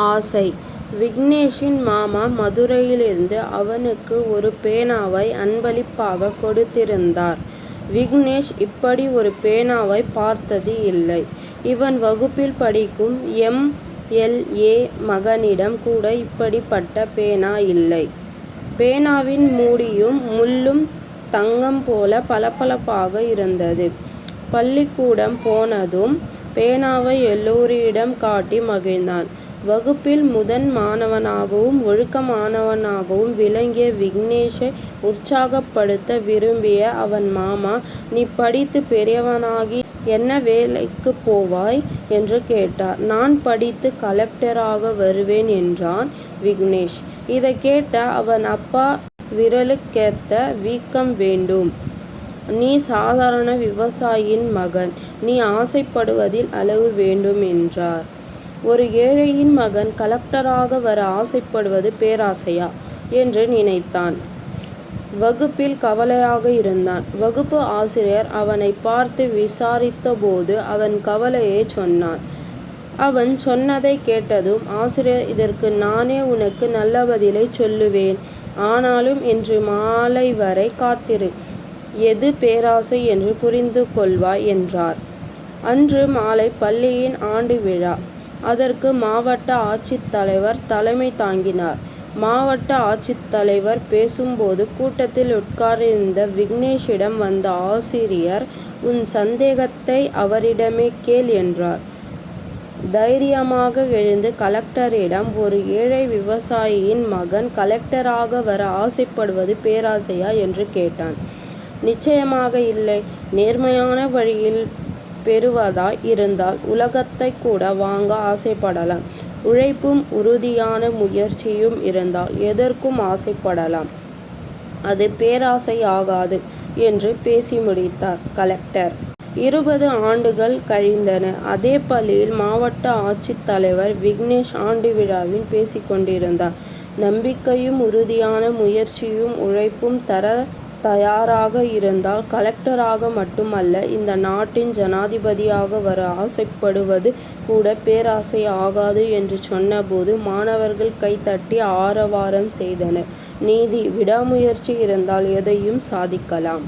ஆசை. விக்னேஷின் மாமா மதுரையிலிருந்து அவனுக்கு ஒரு பேனாவை அன்பளிப்பாக கொடுத்திருந்தார். விக்னேஷ் இப்படி ஒரு பேனாவை பார்த்தது இல்லை. இவன் வகுப்பில் படிக்கும் எம்.எல்.ஏ. மகனிடம் கூட இப்படிப்பட்ட பேனா இல்லை. பேனாவின் மூடியும் முள்ளும் தங்கம் போல பளபளப்பாக இருந்தது. பள்ளிக்கூடம் போனதும் பேனாவை எல்லோரிடம் காட்டி மகிழ்ந்தான். வகுப்பில் முதன் மாணவனாகவும் ஒழுக்கமானவனாகவும் விளங்கிய விக்னேஷை உற்சாகப்படுத்த விரும்பிய அவன் மாமா, "நீ படித்து பெரியவனாகி என்ன வேலைக்கு போவாய்? " என்று கேட்டார். "நான் படித்து கலெக்டராக வருவேன்" என்றான் விக்னேஷ். இதை கேட்ட அவன் அப்பா, "விரலுக்கேத்த வீக்கம் வேண்டும். நீ சாதாரண விவசாயியின் மகன். நீ ஆசைப்படுவதில் அளவு வேண்டும்" என்றார். ஒரு ஏழையின் மகன் கலெக்டராக வர ஆசைப்படுவது பேராசையா என்று நினைத்தான். வகுப்பில் கவலையாக இருந்தான். வகுப்பு ஆசிரியர் அவனை பார்த்து விசாரித்தபோது அவன் கவலையை சொன்னான். அவன் சொன்னதை கேட்டதும் ஆசிரியர், "இதற்கு நானே உனக்கு நல்ல பதிலை சொல்லுவேன். ஆனாலும் இன்று மாலை வரை காத்திரு. எது பேராசை என்று புரிந்து கொள்வாய்" என்றார். அன்று மாலை பள்ளியின் ஆண்டு விழா. அதற்கு மாவட்ட ஆட்சித்தலைவர் தலைமை தாங்கினார். மாவட்ட ஆட்சித்தலைவர் பேசும்போது கூட்டத்தில் உட்கார்ந்திருந்த விக்னேஷிடம் வந்த ஆசிரியர், "உன் சந்தேகத்தை அவரிடமே கேள்" என்றார். தைரியமாக எழுந்து கலெக்டரிடம், "ஒரு ஏழை விவசாயியின் மகன் கலெக்டராக வர ஆசைப்படுவது பேராசையா? " என்று கேட்டான். "நிச்சயமாக இல்லை. நேர்மையான வழியில் பெறுவதாய் இருந்தால் உலகத்தை கூட வாங்க ஆசைப்படலாம். உழைப்பும் உறுதியான முயற்சியும் இருந்தால் எதற்கும் ஆசைப்படலாம். அது பேராசையாகாது" என்று பேசி முடித்தார் கலெக்டர். 20 ஆண்டுகள் கழிந்தன. அதே பள்ளியில் மாவட்ட ஆட்சித்தலைவர் விக்னேஷ் ஆண்டு விழாவில் பேசிக்கொண்டிருந்தார். நம்பிக்கையும் உறுதியான முயற்சியும் உழைப்பும் தர தயாராக இருந்தால் கலெக்டராக மட்டுமல்ல, இந்த நாட்டின் ஜனாதிபதியாக வர ஆசைப்படுவது கூட பேராசை ஆகாது என்று சொன்னபோது மாணவர்கள் கைதட்டி ஆரவாரம் செய்தனர். நீதி, விடாமுயற்சி இருந்தால் எதையும் சாதிக்கலாம்.